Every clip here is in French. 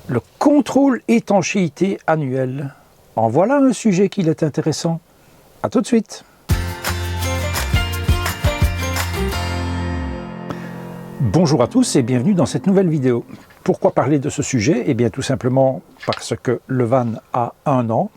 Le contrôle étanchéité annuel. En voilà un sujet qui est intéressant. A tout de suite. Bonjour à tous et bienvenue dans cette nouvelle vidéo. Pourquoi parler de ce sujet? Eh bien tout simplement parce que le van a 1 an,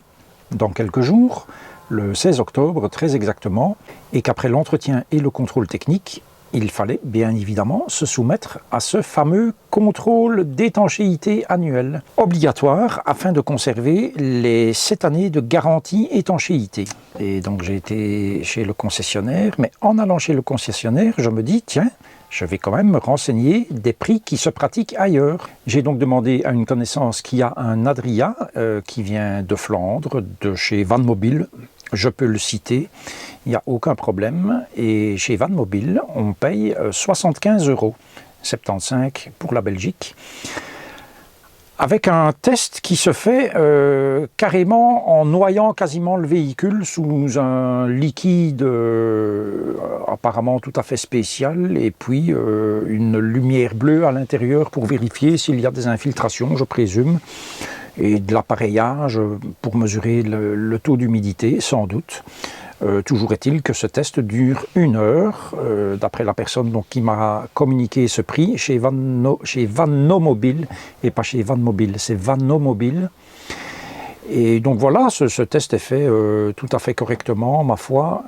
dans quelques jours, le 16 octobre très exactement, et qu'après l'entretien et le contrôle technique, il fallait bien évidemment se soumettre à ce fameux contrôle d'étanchéité annuel, obligatoire afin de conserver les 7 années de garantie étanchéité. Et donc j'ai été chez le concessionnaire, mais en allant chez le concessionnaire, je me dis, tiens, je vais quand même me renseigner des prix qui se pratiquent ailleurs. J'ai donc demandé à une connaissance qui a un Adria qui vient de Flandre, de chez Van Mobile. Je peux le citer, il n'y a aucun problème. Et chez Van Mobile, on paye 75 €, 75 pour la Belgique, avec un test qui se fait carrément en noyant quasiment le véhicule sous un liquide apparemment tout à fait spécial, et puis une lumière bleue à l'intérieur pour vérifier s'il y a des infiltrations, je présume, et de l'appareillage pour mesurer le taux d'humidité, sans doute. Toujours est-il que ce test dure 1 heure, d'après la personne donc, qui m'a communiqué ce prix, chez Vanomobile, et pas chez Van Mobile, c'est Vanomobile. Et donc voilà, ce test est fait tout à fait correctement, ma foi.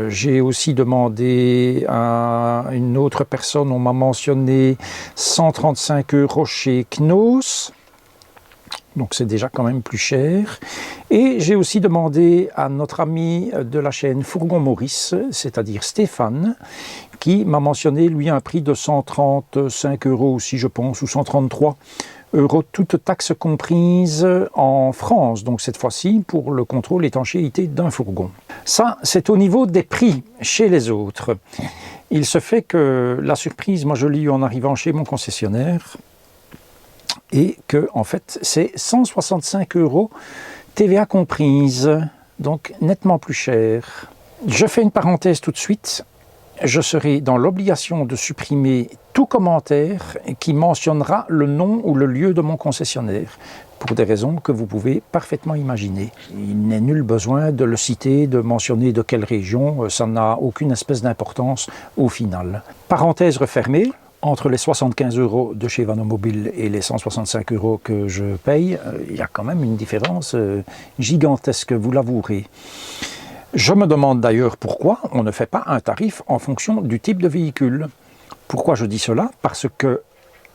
J'ai aussi demandé à une autre personne, on m'a mentionné 135 € chez Knaus. Donc c'est déjà quand même plus cher. Et j'ai aussi demandé à notre ami de la chaîne Fourgon Maurice, c'est-à-dire Stéphane, qui m'a mentionné lui un prix de 135 € aussi je pense, ou 133 €, toutes taxes comprises en France, donc cette fois-ci pour le contrôle étanchéité d'un fourgon. Ça c'est au niveau des prix chez les autres. Il se fait que la surprise, moi je l'ai eu en arrivant chez mon concessionnaire, et que en fait c'est 165 € TVA comprise, donc nettement plus cher. Je fais une parenthèse tout de suite, je serai dans l'obligation de supprimer tout commentaire qui mentionnera le nom ou le lieu de mon concessionnaire, pour des raisons que vous pouvez parfaitement imaginer. Il n'est nul besoin de le citer, de mentionner de quelle région, ça n'a aucune espèce d'importance au final. Parenthèse refermée. Entre les 75 € de chez Vanomobile et les 165 € que je paye, il y a quand même une différence gigantesque, vous l'avouerez. Je me demande d'ailleurs pourquoi on ne fait pas un tarif en fonction du type de véhicule. Pourquoi je dis cela? Parce que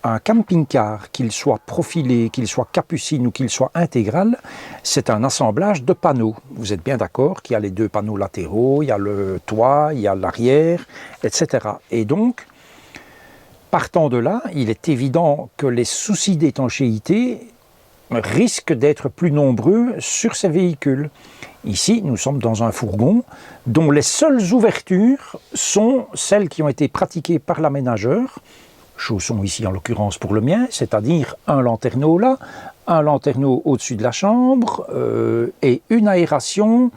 un camping-car, qu'il soit profilé, qu'il soit capucine ou qu'il soit intégral, c'est un assemblage de panneaux. Vous êtes bien d'accord qu'il y a les 2 panneaux latéraux, il y a le toit, il y a l'arrière, etc. Et donc, partant de là, il est évident que les soucis d'étanchéité risquent d'être plus nombreux sur ces véhicules. Ici, nous sommes dans un fourgon dont les seules ouvertures sont celles qui ont été pratiquées par l'aménageur, chaussons ici en l'occurrence pour le mien, c'est-à-dire un lanterneau là, un lanterneau au-dessus de la chambre et une aération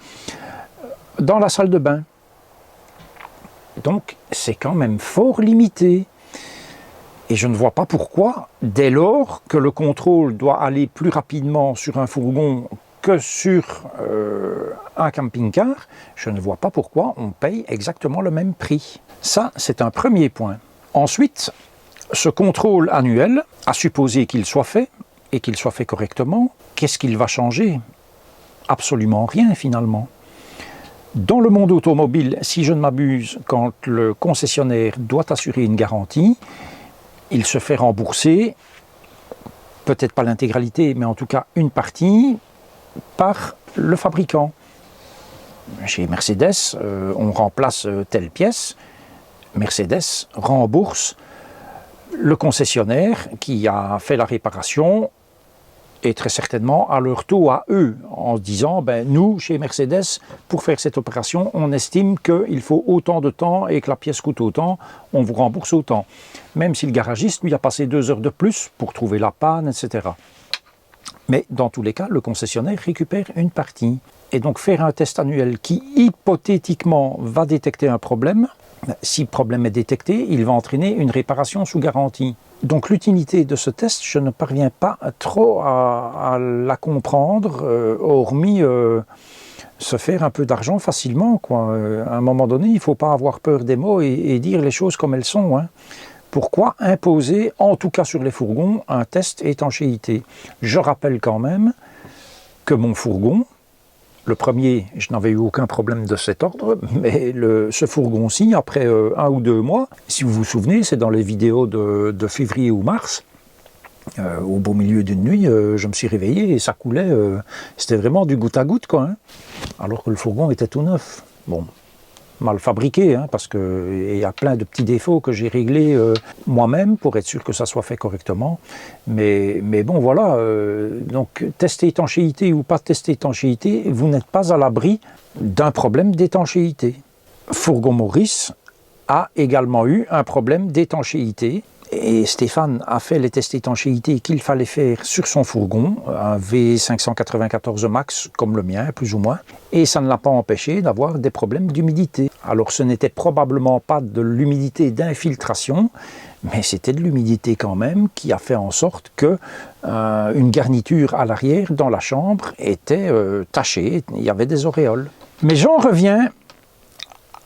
dans la salle de bain. Donc c'est quand même fort limité. Et je ne vois pas pourquoi, dès lors que le contrôle doit aller plus rapidement sur un fourgon que sur un camping-car, je ne vois pas pourquoi on paye exactement le même prix. Ça, c'est un premier point. Ensuite, ce contrôle annuel, à supposer qu'il soit fait, et qu'il soit fait correctement, qu'est-ce qu'il va changer? Absolument rien finalement. Dans le monde automobile, si je ne m'abuse, quand le concessionnaire doit assurer une garantie, il se fait rembourser, peut-être pas l'intégralité, mais en tout cas une partie, par le fabricant. Chez Mercedes, on remplace telle pièce, Mercedes rembourse le concessionnaire qui a fait la réparation, et très certainement à leur taux à eux, en se disant, ben, nous, chez Mercedes, pour faire cette opération, on estime qu'il faut autant de temps et que la pièce coûte autant, on vous rembourse autant. Même si le garagiste, lui, a passé 2 heures de plus pour trouver la panne, etc. Mais dans tous les cas, le concessionnaire récupère une partie. Et donc faire un test annuel qui, hypothétiquement, va détecter un problème, si le problème est détecté, il va entraîner une réparation sous garantie. Donc l'utilité de ce test, je ne parviens pas trop à la comprendre, hormis se faire un peu d'argent facilement, quoi. À un moment donné, il ne faut pas avoir peur des mots et dire les choses comme elles sont, hein. Pourquoi imposer, en tout cas sur les fourgons, un test étanchéité? Je rappelle quand même que mon fourgon, le premier, je n'avais eu aucun problème de cet ordre, mais ce fourgon-ci, après 1 ou 2 mois, si vous vous souvenez, c'est dans les vidéos de février ou mars, au beau milieu d'une nuit, je me suis réveillé et ça coulait, c'était vraiment du goutte à goutte, quoi, hein, alors que le fourgon était tout neuf. Bon, mal fabriqué, hein, parce qu'il y a plein de petits défauts que j'ai réglés moi-même pour être sûr que ça soit fait correctement. Mais bon, voilà, donc tester étanchéité ou pas tester étanchéité, vous n'êtes pas à l'abri d'un problème d'étanchéité. Fourgon Maurice a également eu un problème d'étanchéité. Et Stéphane a fait les tests d'étanchéité qu'il fallait faire sur son fourgon, un V594 Max comme le mien, plus ou moins, et ça ne l'a pas empêché d'avoir des problèmes d'humidité. Alors ce n'était probablement pas de l'humidité d'infiltration, mais c'était de l'humidité quand même qui a fait en sorte que une garniture à l'arrière dans la chambre était tachée, il y avait des auréoles. Mais j'en reviens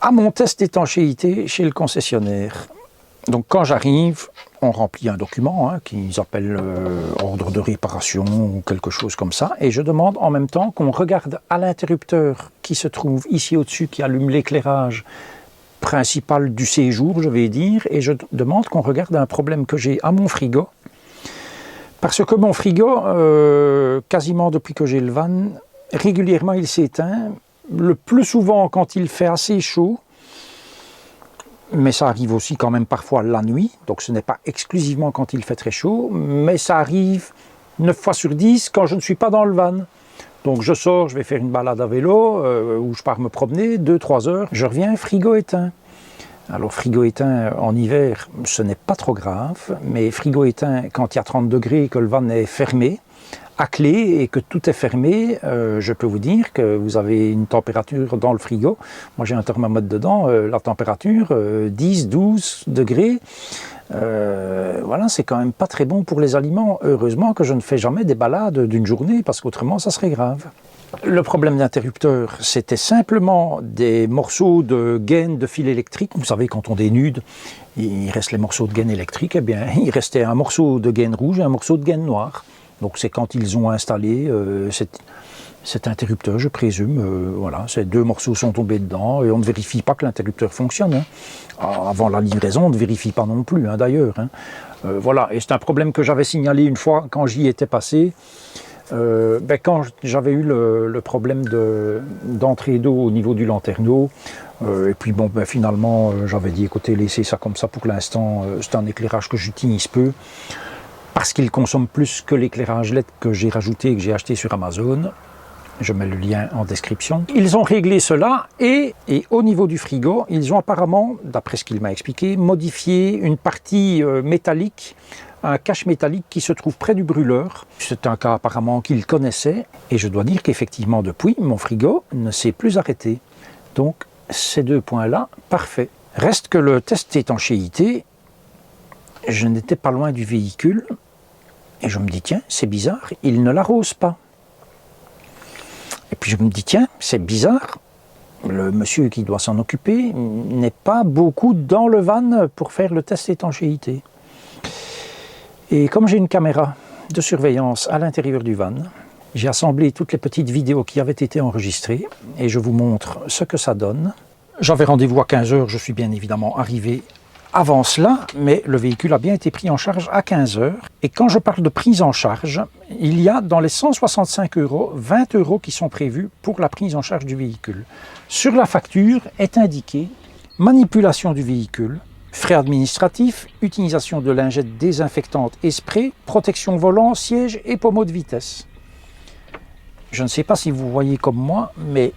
à mon test d'étanchéité chez le concessionnaire. Donc quand j'arrive, on remplit un document qu'ils appellent ordre de réparation ou quelque chose comme ça, et je demande en même temps qu'on regarde à l'interrupteur qui se trouve ici au-dessus, qui allume l'éclairage principal du séjour, je vais dire, et je demande qu'on regarde un problème que j'ai à mon frigo, parce que mon frigo, quasiment depuis que j'ai le van, régulièrement il s'éteint, le plus souvent quand il fait assez chaud, mais ça arrive aussi quand même parfois la nuit, donc ce n'est pas exclusivement quand il fait très chaud, mais ça arrive 9 fois sur 10 quand je ne suis pas dans le van. Donc je sors, je vais faire une balade à vélo, ou je pars me promener, 2-3 heures, je reviens, frigo éteint. Alors frigo éteint en hiver, ce n'est pas trop grave, mais frigo éteint quand il y a 30 degrés et que le van est fermé, à clé et que tout est fermé, je peux vous dire que vous avez une température dans le frigo. Moi j'ai un thermomètre dedans, la température 10-12 degrés. Voilà, c'est quand même pas très bon pour les aliments. Heureusement que je ne fais jamais des balades d'une journée parce qu'autrement ça serait grave. Le problème d'interrupteur, c'était simplement des morceaux de gaines de fil électrique. Vous savez, quand on dénude, il reste les morceaux de gaines électriques. Eh bien, il restait un morceau de gaine rouge et un morceau de gaine noire. Donc c'est quand ils ont installé cet interrupteur, je présume. Voilà, ces 2 morceaux sont tombés dedans et on ne vérifie pas que l'interrupteur fonctionne. Hein. Avant la livraison, on ne vérifie pas non plus, hein, d'ailleurs. Hein. Voilà, et c'est un problème que j'avais signalé une fois quand j'y étais passé. Quand j'avais eu le problème d'entrée d'eau au niveau du lanterneau, et puis bon, finalement, j'avais dit, écoutez, laissez ça comme ça pour l'instant, c'est un éclairage que j'utilise peu. Parce qu'il consomme plus que l'éclairage LED que j'ai rajouté et que j'ai acheté sur Amazon. Je mets le lien en description. Ils ont réglé cela et au niveau du frigo, ils ont apparemment, d'après ce qu'il m'a expliqué, modifié une partie métallique, un cache métallique qui se trouve près du brûleur. C'est un cas apparemment qu'il connaissait et je dois dire qu'effectivement depuis, mon frigo ne s'est plus arrêté. Donc ces 2 points-là, parfait. Reste que le test d'étanchéité, je n'étais pas loin du véhicule et je me dis tiens, c'est bizarre, il ne l'arrose pas. Et puis je me dis tiens, c'est bizarre, le monsieur qui doit s'en occuper n'est pas beaucoup dans le van pour faire le test d'étanchéité. Et comme j'ai une caméra de surveillance à l'intérieur du van, j'ai assemblé toutes les petites vidéos qui avaient été enregistrées et je vous montre ce que ça donne. J'avais rendez-vous à 15 h, je suis bien évidemment arrivé avant cela, mais le véhicule a bien été pris en charge à 15 h. Et quand je parle de prise en charge, il y a dans les 165 €, 20 € qui sont prévus pour la prise en charge du véhicule. Sur la facture est indiqué manipulation du véhicule, frais administratifs, utilisation de lingettes désinfectantes et spray, protection volant, siège et pommeau de vitesse. Je ne sais pas si vous voyez comme moi, mais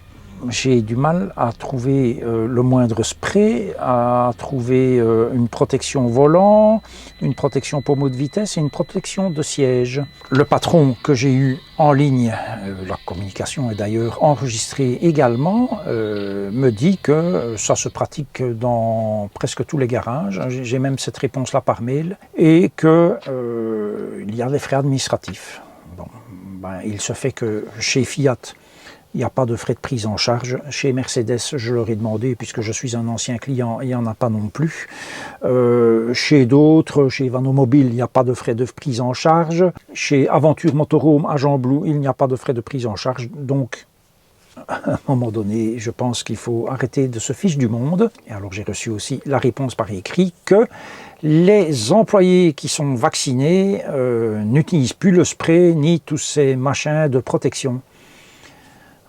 j'ai du mal à trouver le moindre spray, à trouver une protection volant, une protection pommeau de vitesse et une protection de siège. Le patron que j'ai eu en ligne, la communication est d'ailleurs enregistrée également, me dit que ça se pratique dans presque tous les garages. J'ai même cette réponse-là par mail, et que il y a des frais administratifs. Bon, ben, il se fait que chez Fiat, il n'y a pas de frais de prise en charge. Chez Mercedes, je leur ai demandé, puisque je suis un ancien client, il n'y en a pas non plus. Chez d'autres, chez Vanomobile, il n'y a pas de frais de prise en charge. Chez Aventure Motorhome à Jean-Blou, il n'y a pas de frais de prise en charge. Donc, à un moment donné, je pense qu'il faut arrêter de se fiche du monde. Et alors, j'ai reçu aussi la réponse par écrit que les employés qui sont vaccinés n'utilisent plus le spray ni tous ces machins de protection.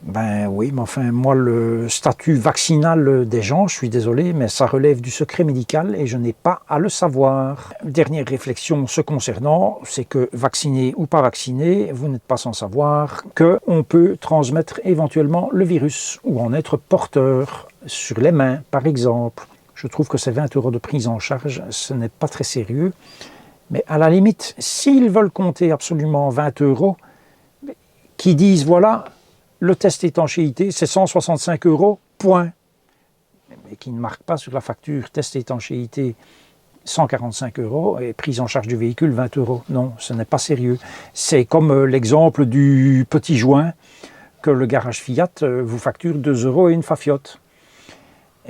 Ben oui, mais enfin, moi, le statut vaccinal des gens, je suis désolé, mais ça relève du secret médical et je n'ai pas à le savoir. Dernière réflexion ce concernant, c'est que vacciné ou pas vacciné, vous n'êtes pas sans savoir qu'on peut transmettre éventuellement le virus ou en être porteur sur les mains, par exemple. Je trouve que ces 20 € de prise en charge, ce n'est pas très sérieux. Mais à la limite, s'ils veulent compter absolument 20 €, qui disent, voilà, le test étanchéité, c'est 165 €, point. Mais qui ne marque pas sur la facture test étanchéité 145 € et prise en charge du véhicule 20 €. Non, ce n'est pas sérieux. C'est comme l'exemple du petit joint que le garage Fiat vous facture 2 € et une fafiote.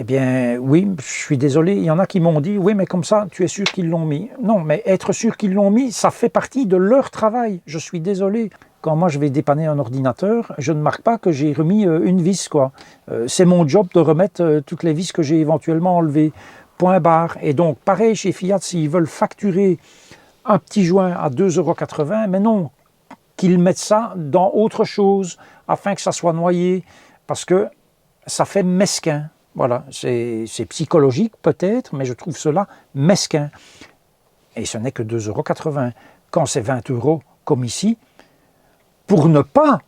Eh bien, oui, je suis désolé, il y en a qui m'ont dit, oui, mais comme ça, tu es sûr qu'ils l'ont mis. Non, mais être sûr qu'ils l'ont mis, ça fait partie de leur travail. Je suis désolé. Quand moi je vais dépanner un ordinateur, je ne marque pas que j'ai remis une vis, quoi. C'est mon job de remettre toutes les vis que j'ai éventuellement enlevées. Point barre. Et donc, pareil chez Fiat, s'ils veulent facturer un petit joint à 2,80 €, mais non, qu'ils mettent ça dans autre chose, afin que ça soit noyé, parce que ça fait mesquin. Voilà, c'est psychologique peut-être, mais je trouve cela mesquin. Et ce n'est que 2,80 €. Quand c'est 20 € comme ici, pour ne pas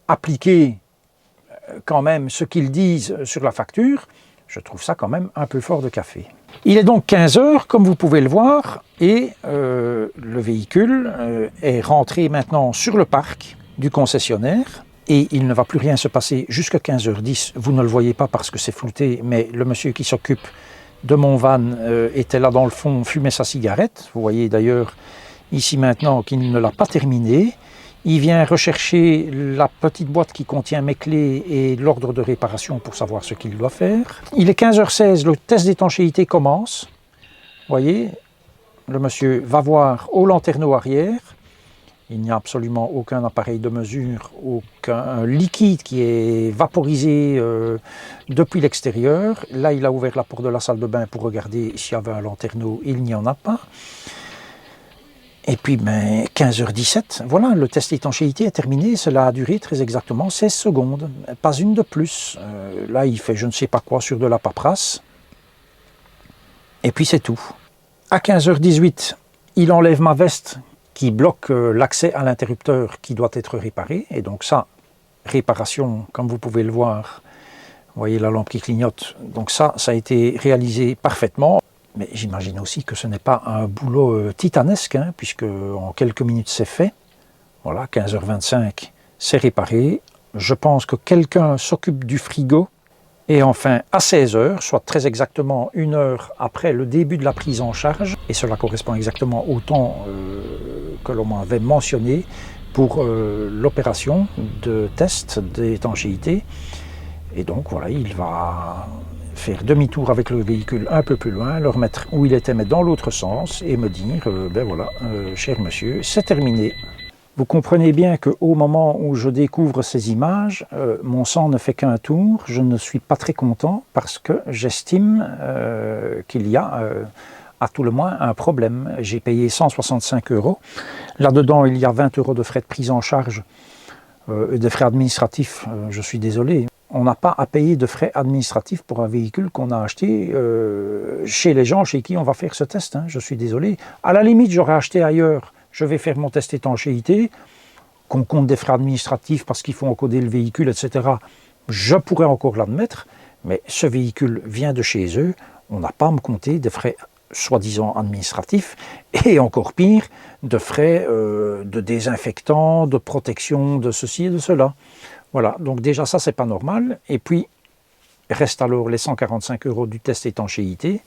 appliquer quand même ce qu'ils disent sur la facture, je trouve ça quand même un peu fort de café. Il est donc 15 h, comme vous pouvez le voir, et le véhicule est rentré maintenant sur le parc du concessionnaire. Et il ne va plus rien se passer jusqu'à 15 h 10. Vous ne le voyez pas parce que c'est flouté, mais le monsieur qui s'occupe de mon van était là dans le fond, fumait sa cigarette. Vous voyez d'ailleurs ici maintenant qu'il ne l'a pas terminé. Il vient rechercher la petite boîte qui contient mes clés et l'ordre de réparation pour savoir ce qu'il doit faire. Il est 15 h 16, le test d'étanchéité commence. Vous voyez, le monsieur va voir au lanterneau arrière. Il n'y a absolument aucun appareil de mesure, aucun liquide qui est vaporisé depuis l'extérieur. Là, il a ouvert la porte de la salle de bain pour regarder s'il y avait un lanterneau. Il n'y en a pas. Et puis, 15 h 17, voilà, le test d'étanchéité est terminé. Cela a duré très exactement 16 secondes, pas une de plus. Là, il fait je ne sais pas quoi sur de la paperasse. Et puis, c'est tout. À 15 h 18, il enlève ma veste qui bloque l'accès à l'interrupteur qui doit être réparé. Et donc ça, réparation, comme vous pouvez le voir, vous voyez la lampe qui clignote. Donc ça a été réalisé parfaitement. Mais j'imagine aussi que ce n'est pas un boulot titanesque, hein, puisque en quelques minutes c'est fait. Voilà, 15 h 25, c'est réparé. Je pense que quelqu'un s'occupe du frigo. Et enfin, à 16 h, soit très exactement 1 heure après le début de la prise en charge, et cela correspond exactement au temps que l'on m'avait mentionné pour l'opération de test d'étanchéité. Et donc voilà, il va faire demi-tour avec le véhicule un peu plus loin, le remettre où il était, mais dans l'autre sens, et me dire, ben voilà, cher monsieur, c'est terminé. Vous comprenez bien qu'au moment où je découvre ces images, mon sang ne fait qu'un tour. Je ne suis pas très content parce que j'estime qu'il y a à tout le moins un problème. J'ai payé 165 €. Là-dedans, il y a 20 € de frais de prise en charge, des frais administratifs. Je suis désolé. On n'a pas à payer de frais administratifs pour un véhicule qu'on a acheté chez les gens chez qui on va faire ce test. Hein. Je suis désolé. À la limite, j'aurais acheté ailleurs. Je vais faire mon test étanchéité, qu'on compte des frais administratifs parce qu'il faut encoder le véhicule, etc. je pourrais encore l'admettre, mais ce véhicule vient de chez eux, on n'a pas à me compter des frais soi-disant administratifs, et encore pire, de frais de désinfectant, de protection, de ceci et de cela. Voilà, donc déjà ça c'est pas normal, et puis reste alors les 145 € du test étanchéité.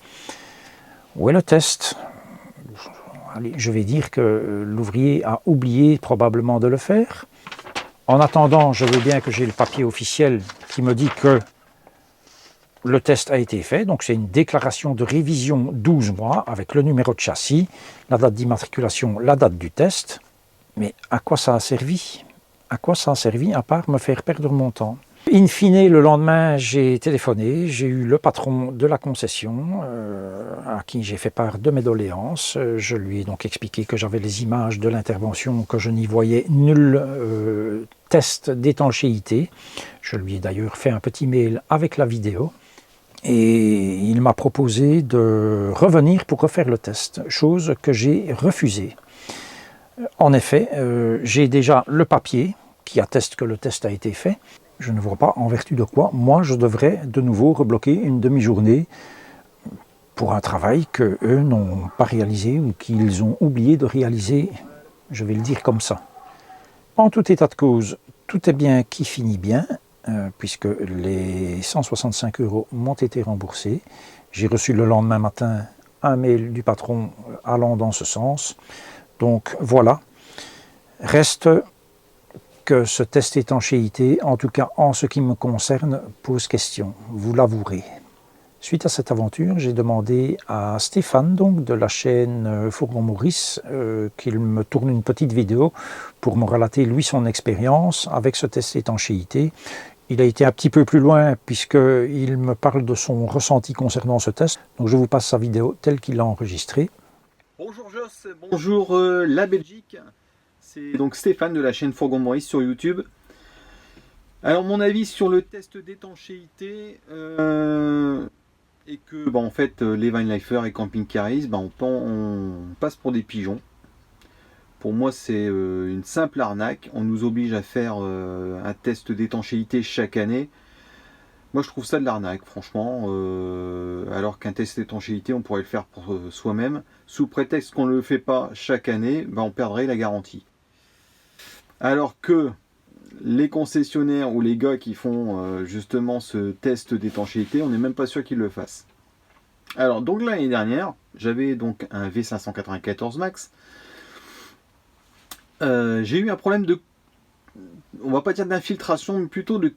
Où est le test? Allez, je vais dire que l'ouvrier a oublié probablement de le faire. En attendant, je veux bien que j'ai le papier officiel qui me dit que le test a été fait. Donc c'est une déclaration de révision 12 mois avec le numéro de châssis, la date d'immatriculation, la date du test. Mais à quoi ça a servi? À quoi ça a servi à part me faire perdre mon temps? In fine, le lendemain, j'ai téléphoné, j'ai eu le patron de la concession à qui j'ai fait part de mes doléances. Je lui ai donc expliqué que j'avais les images de l'intervention, que je n'y voyais nul test d'étanchéité. Je lui ai d'ailleurs fait un petit mail avec la vidéo. Et il m'a proposé de revenir pour refaire le test, chose que j'ai refusée. En effet, j'ai déjà le papier qui atteste que le test a été fait. Je ne vois pas en vertu de quoi, moi, je devrais de nouveau rebloquer une demi-journée pour un travail qu'eux n'ont pas réalisé ou qu'ils ont oublié de réaliser, je vais le dire comme ça. En tout état de cause, tout est bien qui finit bien, puisque les 165 € m'ont été remboursés. J'ai reçu le lendemain matin un mail du patron allant dans ce sens. Donc voilà, reste que ce test étanchéité, en tout cas en ce qui me concerne, pose question, vous l'avouerez. Suite à cette aventure, j'ai demandé à Stéphane, donc de la chaîne Fourgon Maurice, qu'il me tourne une petite vidéo pour me relater lui son expérience avec ce test étanchéité. Il a été un petit peu plus loin puisqu'il me parle de son ressenti concernant ce test. Donc je vous passe sa vidéo telle qu'il l'a enregistrée. Bonjour Joss, bonjour la Belgique. C'est donc Stéphane de la chaîne Fourgon Maurice sur YouTube. Alors mon avis sur le test d'étanchéité est que en fait les vanlifers et camping-caristes, on passe pour des pigeons. Pour moi c'est une simple arnaque. On nous oblige à faire un test d'étanchéité chaque année. Moi je trouve ça de l'arnaque franchement, alors qu'un test d'étanchéité on pourrait le faire pour soi-même. Sous prétexte qu'on ne le fait pas chaque année, on perdrait la garantie. Alors que les concessionnaires ou les gars qui font justement ce test d'étanchéité, on n'est même pas sûr qu'ils le fassent. Alors donc l'année dernière, j'avais donc un V594 Max. J'ai eu un problème de, on va pas dire d'infiltration, mais plutôt de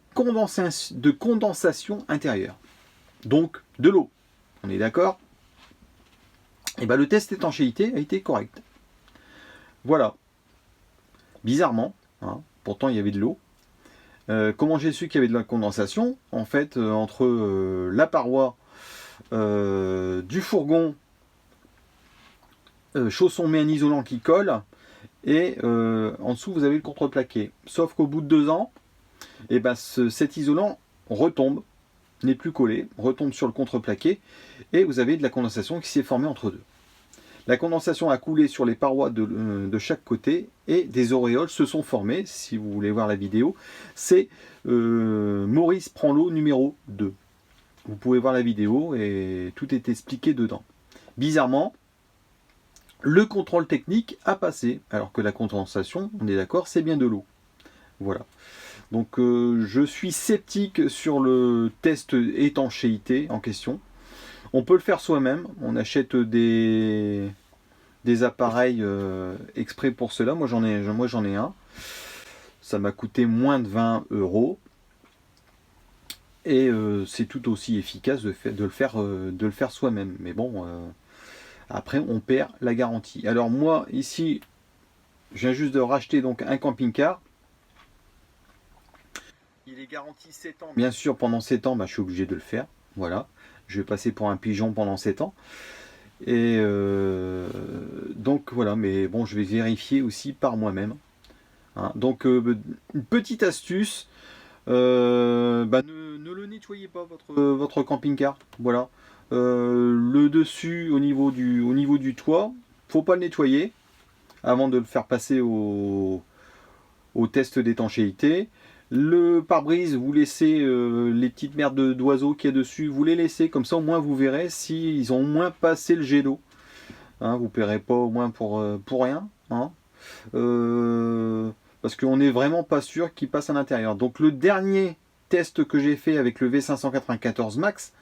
condensation intérieure. Donc de l'eau. On est d'accord? Et le test d'étanchéité a été correct. Voilà. Bizarrement, pourtant il y avait de l'eau. Comment j'ai su qu'il y avait de la condensation? En fait, entre la paroi du fourgon, chausson met un isolant qui colle, et en dessous vous avez le contreplaqué. Sauf qu'au bout de 2 ans, cet isolant retombe, n'est plus collé, retombe sur le contreplaqué, et vous avez de la condensation qui s'est formée entre deux. La condensation a coulé sur les parois de chaque côté et des auréoles se sont formées. Si vous voulez voir la vidéo, c'est Maurice prend l'eau numéro 2. Vous pouvez voir la vidéo et tout est expliqué dedans. Bizarrement, le contrôle technique a passé, alors que la condensation, on est d'accord, c'est bien de l'eau. Voilà. Donc je suis sceptique sur le test étanchéité en question. On peut le faire soi-même, on achète des appareils exprès pour cela. Moi j'en ai un. Ça m'a coûté moins de 20 €. Et c'est tout aussi efficace de le faire soi-même. Mais bon, après on perd la garantie. Alors moi ici, je viens juste de racheter donc un camping-car. Il est garanti 7 ans. Bien sûr, pendant 7 ans, je suis obligé de le faire. Voilà. Je vais passer pour un pigeon pendant 7 ans. Et donc voilà, mais bon, je vais vérifier aussi par moi-même. Donc, une petite astuce, ne le nettoyez pas votre camping-car. Voilà. Le dessus au niveau du toit, faut pas le nettoyer avant de le faire passer au test d'étanchéité. Le pare-brise, vous laissez les petites merdes d'oiseaux qu'il y a dessus, vous les laissez, comme ça au moins vous verrez s'ils ont au moins passé le jet d'eau. Hein, vous ne paierez pas au moins pour rien. Hein. Parce qu'on n'est vraiment pas sûr qu'il passe à l'intérieur. Donc le dernier test que j'ai fait avec le V594 Max,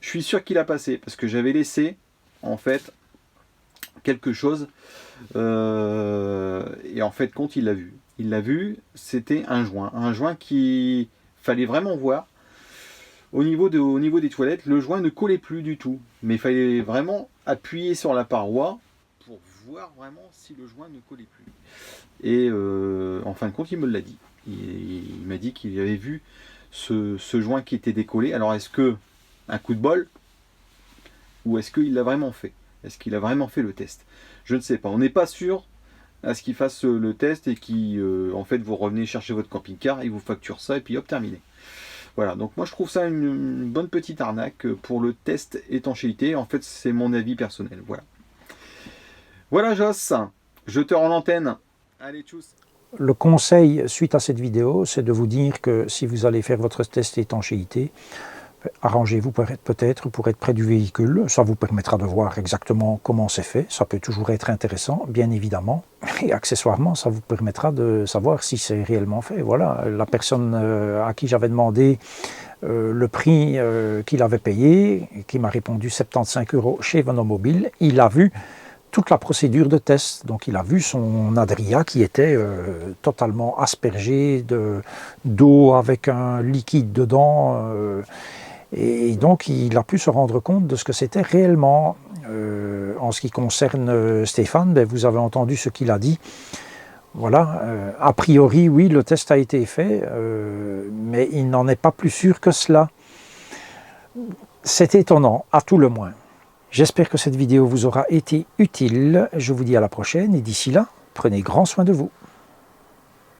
je suis sûr qu'il a passé, parce que j'avais laissé en fait quelque chose et en fait compte il l'a vu. Il l'a vu, c'était un joint qu'il fallait vraiment voir. Au niveau des toilettes, le joint ne collait plus du tout, mais il fallait vraiment appuyer sur la paroi pour voir vraiment si le joint ne collait plus. Et en fin de compte, il me l'a dit. Il m'a dit qu'il avait vu ce joint qui était décollé. Alors est-ce que un coup de bol ou est-ce qu'il l'a vraiment fait? Est-ce qu'il a vraiment fait le test? Je ne sais pas. On n'est pas sûr à ce qu'il fasse le test et en fait vous revenez chercher votre camping-car, il vous facture ça et puis hop, terminé. Voilà, donc moi je trouve ça une bonne petite arnaque pour le test étanchéité. En fait, c'est mon avis personnel. Voilà. Voilà Joss, je te rends l'antenne. Allez, tchuss. Le conseil suite à cette vidéo, c'est de vous dire que si vous allez faire votre test étanchéité, arrangez-vous peut-être pour être près du véhicule. Ça vous permettra de voir exactement comment c'est fait. Ça peut toujours être intéressant, bien évidemment. Et accessoirement, ça vous permettra de savoir si c'est réellement fait. Voilà, la personne à qui j'avais demandé le prix qu'il avait payé, qui m'a répondu 75 € chez Vanomobile, il a vu toute la procédure de test. Donc il a vu son Adria qui était totalement aspergé d'eau avec un liquide dedans. Et donc il a pu se rendre compte de ce que c'était réellement. En ce qui concerne Stéphane, ben, vous avez entendu ce qu'il a dit. Voilà, a priori oui, le test a été fait, mais il n'en est pas plus sûr que cela. C'est étonnant, à tout le moins. J'espère que cette vidéo vous aura été utile. Je vous dis à la prochaine et d'ici là, prenez grand soin de vous.